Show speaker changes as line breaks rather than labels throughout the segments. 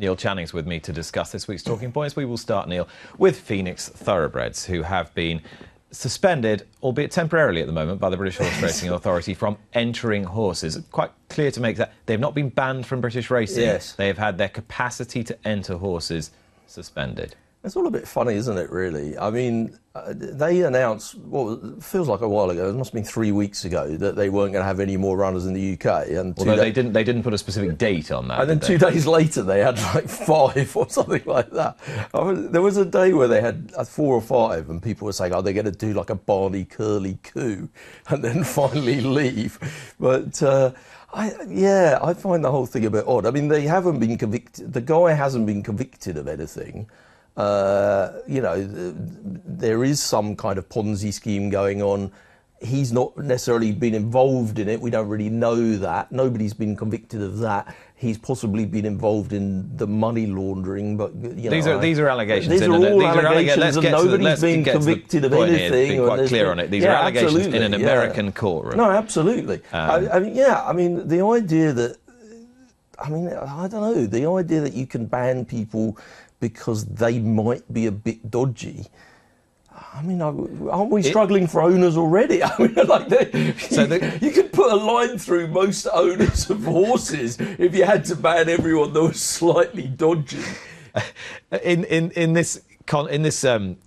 Neil Channing's with me to discuss this week's Talking Points. We will start, Neil, with Pheonix Thoroughbreds, who have been suspended, albeit temporarily at the moment, by the British Horse Racing Authority from entering horses. Quite clear to make that they've not been banned from British racing.
Yes.
They have had their capacity to enter horses suspended.
It's all a bit funny, isn't it, really? I mean, they announced, well, it feels like a while ago, it must have been 3 weeks ago, that they weren't going to have any more runners in the UK. And
although they didn't put a specific date on that.
And then 2 days later, they had like 5 or something like that. There was a day where they had 4 or 5, and people were saying, oh, they're going to do like a Barney Curly coup and then finally leave. But I find the whole thing a bit odd. I mean, they haven't been convicted. The guy hasn't been convicted of anything. There is some kind of Ponzi scheme going on. He's not necessarily been involved in it. We don't really know that. Nobody's been convicted of that. He's possibly been involved in the money laundering, but these
are allegations.
These are all allegations, and nobody's been convicted of anything.
Be quite clear on it. These are allegations in an American courtroom.
No, absolutely. I mean, the idea that, I don't know, the idea that you can ban people because they might be a bit dodgy. I mean, aren't we struggling for owners already? I mean, you could put a line through most owners of horses if you had to ban everyone that was slightly dodgy.
In this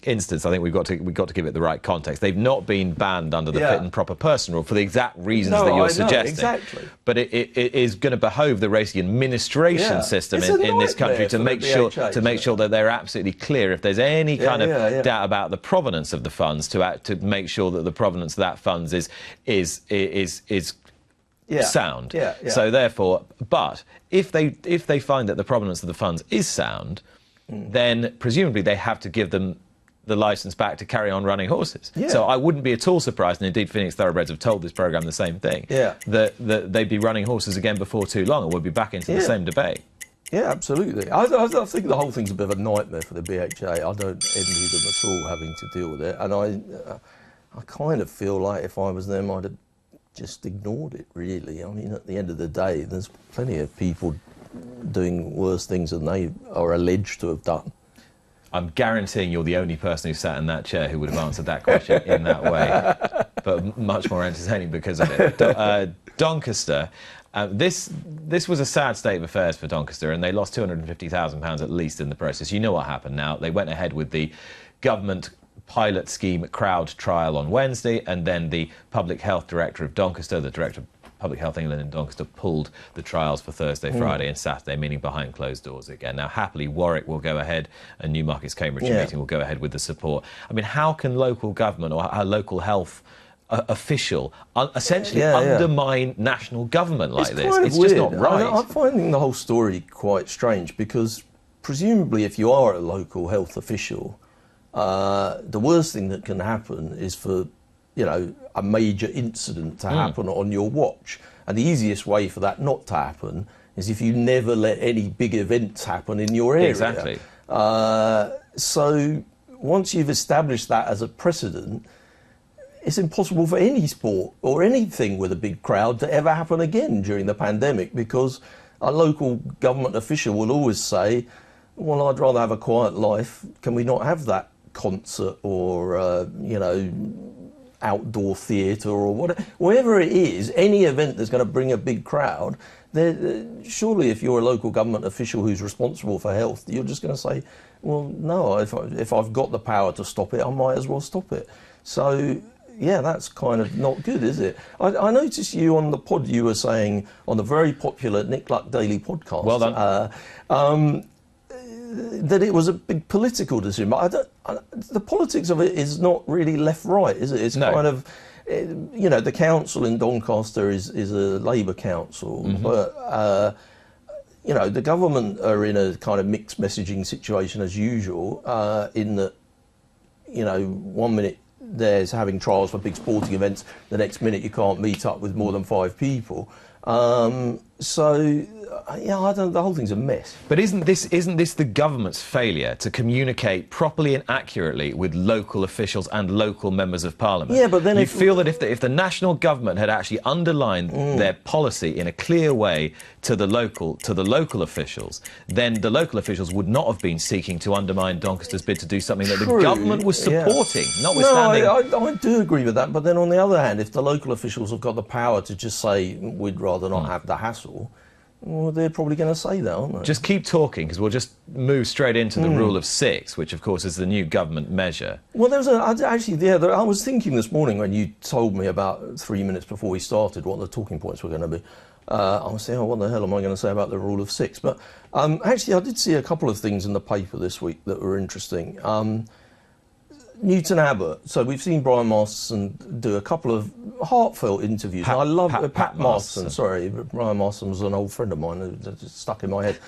instance, I think we've got to give it the right context. They've not been banned under the fit and proper person rule for the exact reasons that you're suggesting.
Exactly.
But it is going to behove the racing administration system in this country to make sure that they're absolutely clear if there's any kind of doubt about the provenance of the funds, to make sure that the provenance of that funds is sound. So therefore, but if they find that the provenance of the funds is sound, then presumably they have to give them the licence back to carry on running horses. So I wouldn't be at all surprised, and indeed Pheonix Thoroughbreds have told this programme the same thing, that they'd be running horses again before too long, and we'll be back into the same debate.
Yeah, absolutely. I think the whole thing's a bit of a nightmare for the BHA. I don't envy them at all having to deal with it, and I kind of feel like if I was them, I'd have just ignored it, really. I mean, at the end of the day, there's plenty of people doing worse things than they are alleged to have done.
I'm guaranteeing you're the only person who sat in that chair who would have answered that question in that way, but much more entertaining because of it. Doncaster, this was a sad state of affairs for Doncaster, and they lost £250,000 at least in the process. You know what happened now. They went ahead with the government pilot scheme crowd trial on Wednesday, and then the Public Health Director of Doncaster, the Director of Public Health England in Doncaster, pulled the trials for Thursday, Friday and Saturday, meaning behind closed doors again. Now, happily, Warwick will go ahead, and Newmarket's Cambridgeshire meeting will go ahead with the support. I mean, how can local government or a local health official essentially undermine national government like this? It's just not right.
I'm finding the whole story quite strange, because presumably if you are a local health official, the worst thing that can happen is for a major incident to happen on your watch. And the easiest way for that not to happen is if you never let any big events happen in your area.
Exactly.
So once you've established that as a precedent, it's impossible for any sport or anything with a big crowd to ever happen again during the pandemic, because a local government official will always say, well, I'd rather have a quiet life. Can we not have that concert or, outdoor theatre or whatever it is, any event that's going to bring a big crowd? Surely if you're a local government official who's responsible for health, you're just going to say, well, no, if I've got the power to stop it, I might as well stop it. So, yeah, that's kind of not good, is it? I noticed you on the pod, you were saying on the very popular Nick Luck Daily podcast.
Well done.
That it was a big political decision. But the politics of it is not really left-right, is it? It's kind of, the council in Doncaster is a Labour council, but, the government are in a kind of mixed messaging situation as usual, in that, 1 minute there's having trials for big sporting events, the next minute you can't meet up with more than 5 people. So yeah, I don't. The whole thing's a mess.
But isn't this the government's failure to communicate properly and accurately with local officials and local members of parliament?
Yeah, but then
you feel that if the national government had actually underlined their policy in a clear way to the local officials, then the local officials would not have been seeking to undermine Doncaster's bid to do something that the government was supporting, notwithstanding.
No, I do agree with that. But then on the other hand, if the local officials have got the power to just say we'd rather not have the hassle, well, they're probably going to say that, aren't they?
Just keep talking, because we'll just move straight into the rule of 6, which, of course, is the new government measure.
Well, I was thinking this morning when you told me about 3 minutes before we started what the talking points were going to be. I was saying, what the hell am I going to say about the rule of 6? But actually, I did see a couple of things in the paper this week that were interesting. Newton Abbott. So we've seen Brian Masterson do a couple of heartfelt interviews. I love Pat Masterson. Sorry, Brian Masterson was an old friend of mine who just stuck in my head.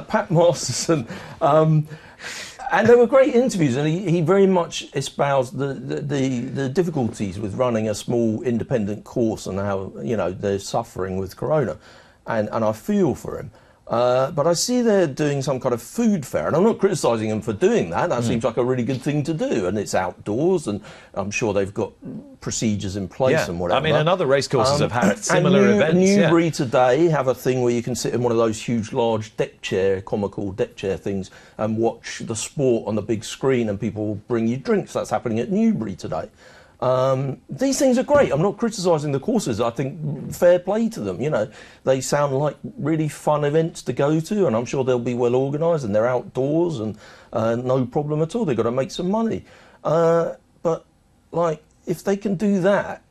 Pat Masterson. And they were great interviews, and he very much espoused the difficulties with running a small independent course and how, you know, they're suffering with corona. And I feel for him. But I see they're doing some kind of food fair, and I'm not criticising them for doing that. That seems like a really good thing to do, and it's outdoors, and I'm sure they've got procedures in place and whatever.
I mean, and other racecourses have had similar events.
Newbury today have a thing where you can sit in one of those huge, large comical deck chair things, and watch the sport on the big screen, and people will bring you drinks. That's happening at Newbury today. These things are great. I'm not criticising the courses. I think fair play to them. You know, they sound like really fun events to go to, and I'm sure they'll be well organised, and they're outdoors, and no problem at all. They've got to make some money. But like, if they can do that,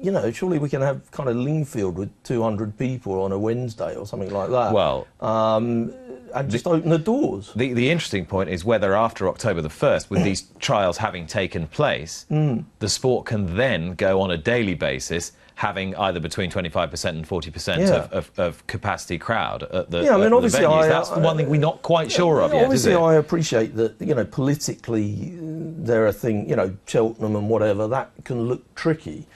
you know, surely we can have kind of Lingfield with 200 people on a Wednesday or something like that.
Well,
and just open the doors.
The interesting point is whether after October the 1st, with these trials having taken place, the sport can then go on a daily basis, having either between 25% and 40% of capacity crowd at the,
I mean, obviously,
venues. That's the one thing we're not quite sure of yet,
obviously,
is it?
I appreciate that, you know, politically, there are things, you know, Cheltenham and whatever, that can look tricky.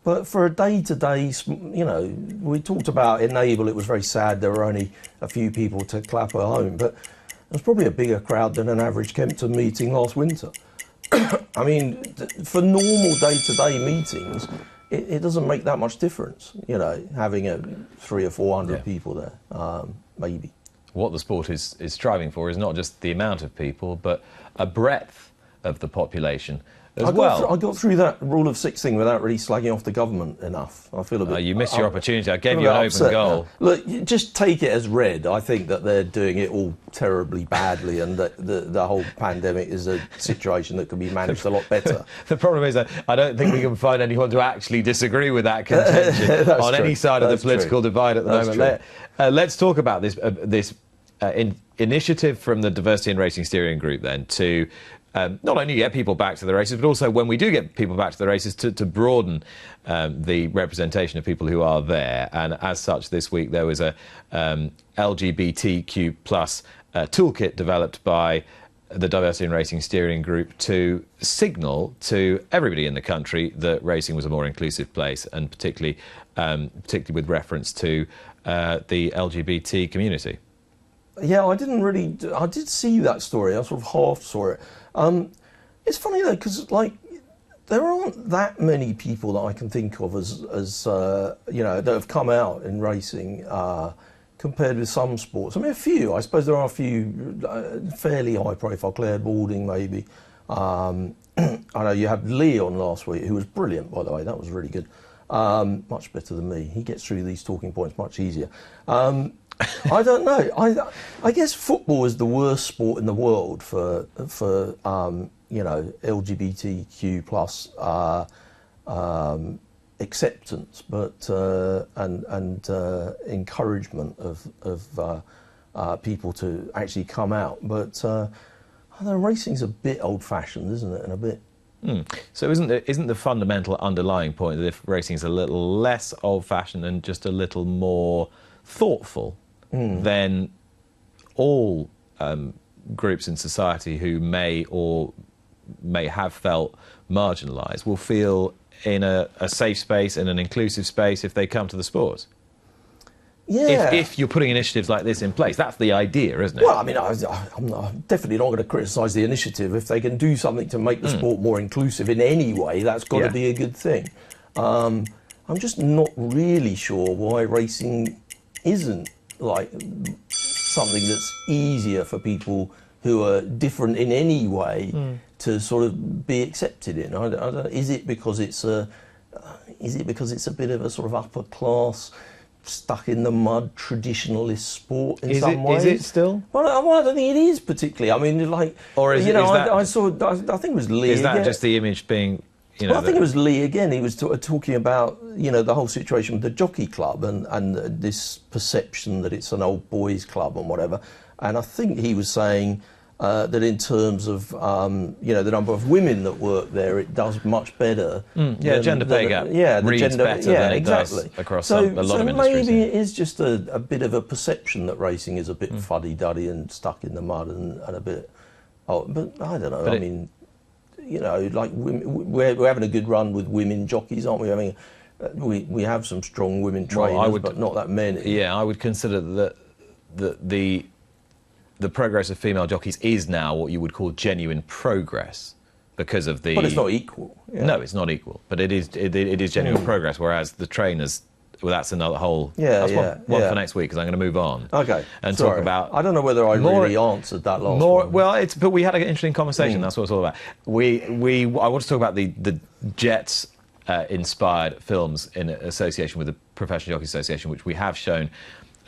But for a day-to-day, you know, we talked about Enable, it was very sad, there were only a few people to clap at home, but there's probably a bigger crowd than an average Kempton meeting last winter. I mean, for normal day-to-day meetings, it doesn't make that much difference, you know, having 300 or 400 people there, maybe.
What the sport is striving for is not just the amount of people, but a breadth of the population. I
got through that rule of 6 thing without really slagging off the government enough. I feel a bit...
you missed your opportunity. I gave you an open goal.
Now. Look, just take it as read. I think that they're doing it all terribly badly, and that the whole pandemic is a situation that could be managed a lot better.
The problem is that I don't think we can find anyone to actually disagree with that contention on any side of the political divide at the moment. Let's talk about this initiative from the Diversity in Racing Steering Group then to... not only get people back to the races, but also when we do get people back to the races, to broaden the representation of people who are there. And as such, this week there was a LGBTQ plus toolkit developed by the Diversity in Racing Steering Group to signal to everybody in the country that racing was a more inclusive place, and particularly with reference to the LGBT community.
Yeah, I did see that story. I sort of half saw it. It's funny though, because like there aren't that many people that I can think of as you know, that have come out in racing compared with some sports. I mean, a few. I suppose there are a few fairly high-profile. Claire Balding, maybe. I know you had Lee on last week, who was brilliant, by the way. That was really good. Much better than me. He gets through these talking points much easier. I don't know. I guess football is the worst sport in the world for you know, LGBTQ plus acceptance, but and encouragement of people to actually come out. But I don't know, racing's a bit old-fashioned, isn't it? And a bit.
So isn't the fundamental underlying point that if racing is a little less old-fashioned and just a little more thoughtful, then all groups in society who may have felt marginalised will feel in a safe space, in an inclusive space, if they come to the sport?
Yeah.
If you're putting initiatives like this in place, that's the idea, isn't it?
Well, I mean, I'm definitely not going to criticise the initiative. If they can do something to make the sport more inclusive in any way, that's got to be a good thing. I'm just not really sure why racing isn't like something that's easier for people who are different in any way to sort of be accepted in. I don't, is it because it's a bit of a sort of upper class, stuck in the mud traditionalist sport in some ways?
Is it still?
Well, I don't think it is particularly. I mean, like,
or is,
I think it was Lee.
Is that
again.
just the image being?
Well, I think it was Lee again. He was talking about the whole situation with the jockey club and this perception that it's an old boys club and whatever. And I think he was saying that in terms of the number of women that work there, it does much better.
Gender pay gap.
Yeah, the
reads
gender
better than it does across a lot of industries.
Maybe it is just a bit of a perception that racing is a bit fuddy-duddy and stuck in the mud and a bit. Oh, but I don't know. Like we're having a good run with women jockeys, aren't we? We have some strong women trainers, but not that many.
Yeah, I would consider that the progress of female jockeys is now what you would call genuine progress because of the.
But it's not equal. Yeah.
No, it's not equal. But it is genuine progress. Whereas the trainers. Well, that's another whole.
Yeah,
one for next week because I'm going to move on.
Okay.
And talk about.
I don't know whether I really answered that last one.
Well, but we had an interesting conversation. That's what it's all about. I want to talk about the Jets inspired films in association with the Professional Jockey Association, which we have shown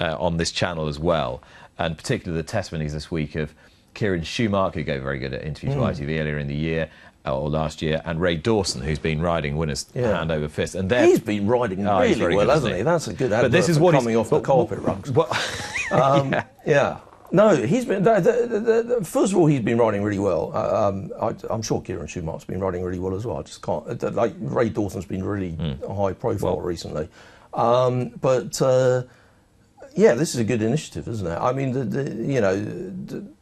on this channel as well, and particularly the testimonies this week of Kieran Schumacher, who gave a very good interview to ITV earlier in the year. Or last year, and Ray Dawson, who's been riding winners hand over fist, and
he's been riding really well, hasn't he? That's a good advert.
But this is what
coming off the carpet rugs.
Yeah.
No, he's been. First of all, he's been riding really well. I'm sure Kieran Schumacher's been riding really well as well. I just can't. Like Ray Dawson's been really high profile recently, this is a good initiative, isn't it? I mean,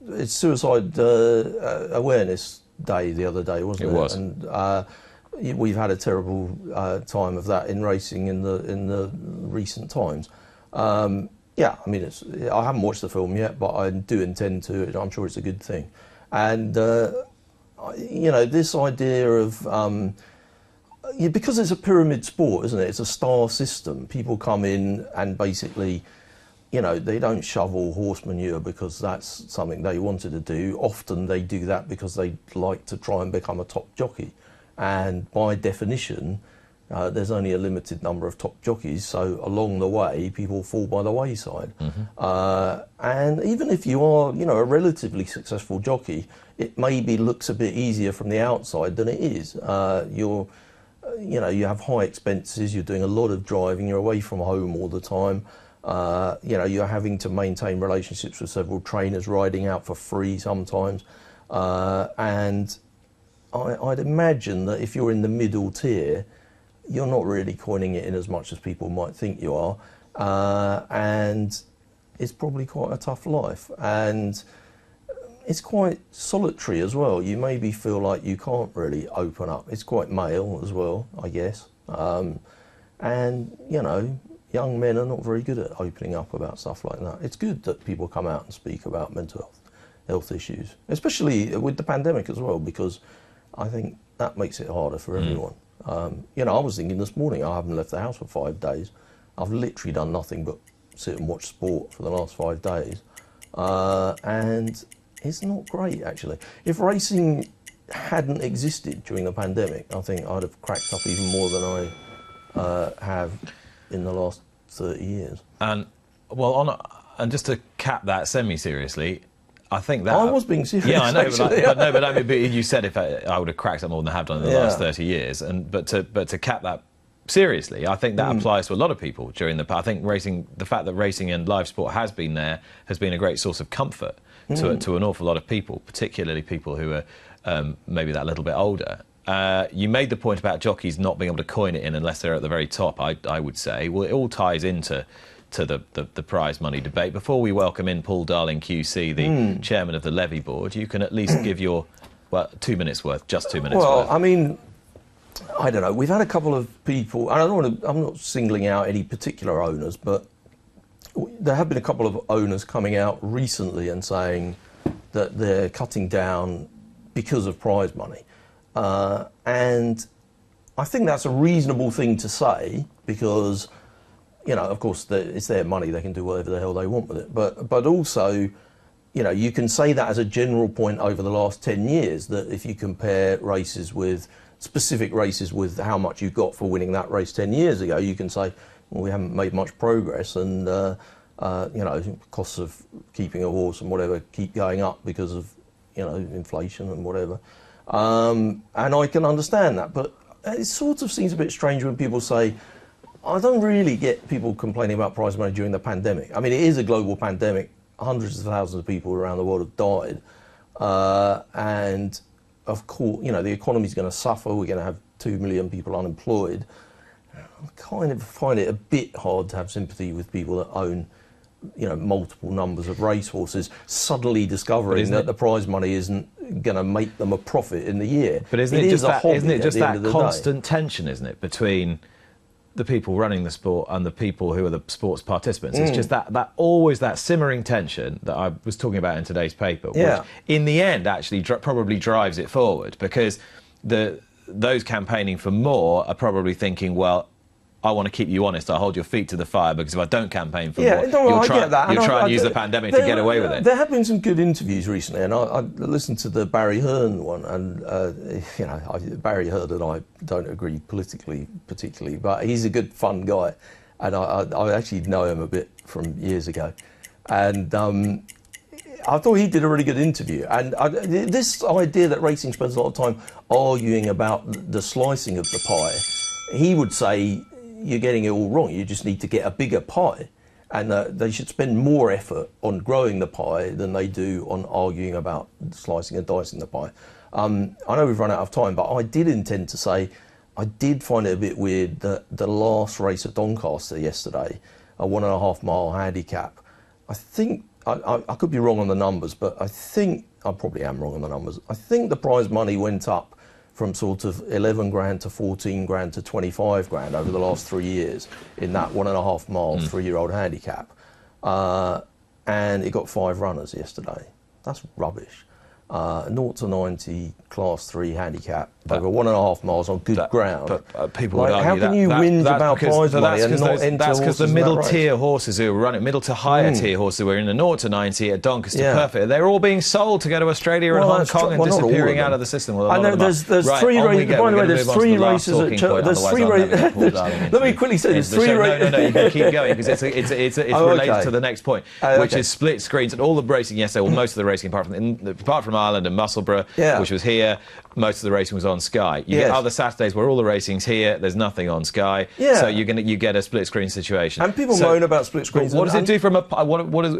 it's Suicide Awareness Day the other day, wasn't it?
It was.
And we've had a terrible time of that in racing in the recent times. I mean, I haven't watched the film yet, but I do intend to. I'm sure it's a good thing. And this idea of because it's a pyramid sport, isn't it? It's a star system. People come in and basically. They don't shovel horse manure because that's something they wanted to do. Often they do that because they like to try and become a top jockey. And by definition, there's only a limited number of top jockeys. So along the way, people fall by the wayside. And even if you are, a relatively successful jockey, it maybe looks a bit easier from the outside than it is. You have high expenses. You're doing a lot of driving. You're away from home all the time. You're having to maintain relationships with several trainers, riding out for free sometimes. And I'd imagine that if you're in the middle tier, you're not really coining it in as much as people might think you are. And it's probably quite a tough life. And it's quite solitary as well. You maybe feel like you can't really open up. It's quite male as well, I guess. Young men are not very good at opening up about stuff like that. It's good that people come out and speak about mental health issues, especially with the pandemic as well, because I think that makes it harder for everyone. I was thinking this morning, I haven't left the house for 5 days. I've literally done nothing but sit and watch sport for the last 5 days. And it's not great, actually. If racing hadn't existed during the pandemic, I think I'd have cracked up even more than I have in the last 30 years. And
just to cap that semi-seriously, I think that
I was being serious.
Yeah, I know,
actually.
but you said if I would have cracked up more than I have done in the last 30 years, but to cap that seriously, I think that applies to a lot of people during the. I think the fact that racing and live sport has been there, has been a great source of comfort to an awful lot of people, particularly people who are maybe that little bit older. You made the point about jockeys not being able to coin it in unless they're at the very top, I would say. Well, it all ties into the prize money debate. Before we welcome in Paul Darling QC, the chairman of the levy board, you can at least give your 2 minutes worth, just 2 minutes worth.
Well, I mean, I don't know. We've had a couple of people, and I'm not singling out any particular owners, but there have been a couple of owners coming out recently and saying that they're cutting down because of prize money. And I think that's a reasonable thing to say because, you know, of course, it's their money. They can do whatever the hell they want with it. But also, you know, you can say that as a general point over the last 10 years, that if you compare races with specific races with how much you got for winning that race 10 years ago, you can say, well, we haven't made much progress, and you know, costs of keeping a horse and whatever keep going up because of, you know, inflation and whatever. And I can understand that, but it sort of seems a bit strange when people say, I don't really get people complaining about prize money during the pandemic. I mean, it is a global pandemic. Hundreds of thousands of people around the world have died. And of course, you know, the economy's going to suffer. We're going to have 2 million people unemployed. I kind of find it a bit hard to have sympathy with people that own, you know, multiple numbers of racehorses, suddenly discovering that the prize money isn't going to make them a profit in the year.
But isn't it just that constant tension, isn't it, between the people running the sport and the people who are the sports participants? It's just that always that simmering tension that I was talking about in today's paper, which in the end actually probably drives it forward, because those campaigning for more are probably thinking, well, I want to keep you honest. I'll hold your feet to the fire, because if I don't campaign for more, you'll try and use the pandemic to get away with it.
There have been some good interviews recently, and I listened to the Barry Hearn one, and you know, Barry Hearn and I don't agree politically particularly, but he's a good, fun guy, and I actually know him a bit from years ago, and I thought he did a really good interview. And this idea that racing spends a lot of time arguing about the slicing of the pie, he would say, you're getting it all wrong. You just need to get a bigger pie, and they should spend more effort on growing the pie than they do on arguing about slicing and dicing the pie. I know we've run out of time, but I did intend to say I did find it a bit weird that the last race at Doncaster yesterday, a 1.5 mile handicap, I think, I could be wrong on the numbers, but I think, I probably am wrong on the numbers, I think the prize money went up from sort of 11 grand to 14 grand to 25 grand over the last 3 years in that 1.5 mile 3-year-old handicap. And it got 5 runners yesterday. That's rubbish. 0 to 90 class 3 handicap over 1.5 miles on good ground.
But people would argue
how can you whinge about prize money and not enter
that's because the middle tier horses who were running, middle to higher tier horses who were in the 0 to 90 at Doncaster Perfect, they're all being sold to go to Australia and Hong Kong and disappearing out of the system.
I know there's 3 races. By the way, there's 3 races at there's 3 races. Let me quickly say there's 3 races.
No, you can keep going, because it's related to the next point, which is split screens and all the racing yesterday. Well, most of the racing apart from Ireland and Musselburgh, which was here, most of the racing was on Sky. You get other Saturdays where all the racing's here, there's nothing on Sky, so you get a split screen situation.
And people moan about split screens.
What does it do from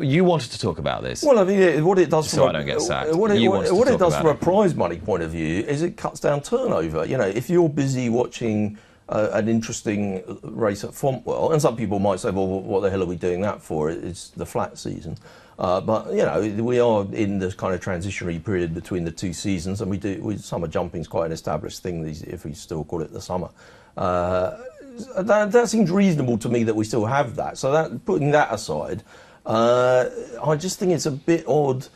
you wanted to talk about this?
Well, I mean, what it does
so I don't get sacked.
What it does from a prize money point of view is it cuts down turnover. You know, if you're busy watching an interesting race at Fontwell, and some people might say, well, what the hell are we doing that for? It's the flat season. But, you know, we are in this kind of transitionary period between the 2 seasons, and summer jumping's quite an established thing, if we still call it the summer. That seems reasonable to me that we still have that. So putting that aside, I just think it's a bit odd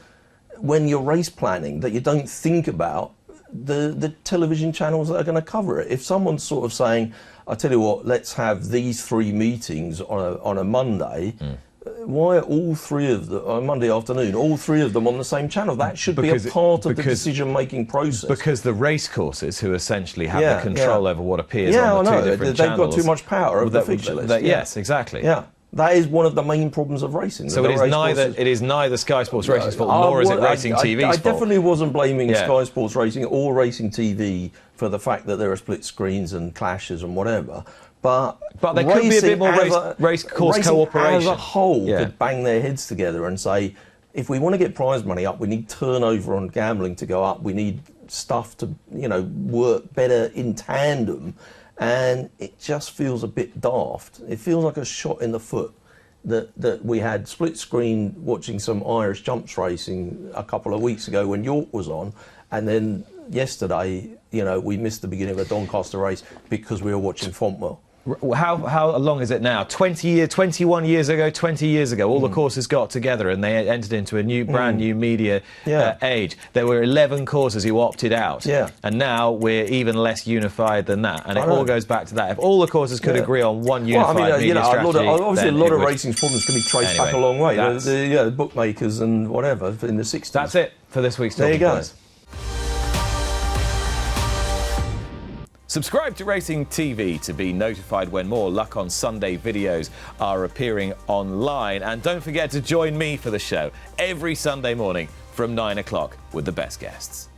when you're race planning that you don't think about the television channels that are going to cover it. If someone's sort of saying, I tell you what, let's have these 3 meetings on a Monday, why are all 3 of them on Monday afternoon, all 3 of them on the same channel? That should be a part of the decision-making process.
Because the racecourses, who essentially have the control over what appears on the 2 different channels,
they've got too much power over the fixture list.
Yes, exactly.
Yeah. That is one of the main problems of racing.
So it is neither Sky Sports Racing's fault, nor is it Racing TV's fault.
I definitely wasn't blaming Sky Sports Racing or Racing TV for the fact that there are split screens and clashes and whatever. But
there could be a bit more race course cooperation.
As a whole, could bang their heads together and say, if we want to get prize money up, we need turnover on gambling to go up. We need stuff to, work better in tandem. And it just feels a bit daft. It feels like a shot in the foot that we had split screen watching some Irish jumps racing a couple of weeks ago when York was on, and then yesterday, we missed the beginning of a Doncaster race because we were watching Fontwell.
How long is it now? 21 years ago, 20 years ago, all the courses got together and they entered into a brand new media age. There were 11 courses who opted out.
Yeah.
And now we're even less unified than that. And it all goes back to that. If all the courses could agree on one unified media strategy,
obviously a lot of racing's problems can be traced back a long way. The bookmakers and whatever in the 60s.
That's it for this week's
There you go.
Points. Subscribe to Racing TV to be notified when more Luck on Sunday videos are appearing online. And don't forget to join me for the show every Sunday morning from 9 o'clock with the best guests.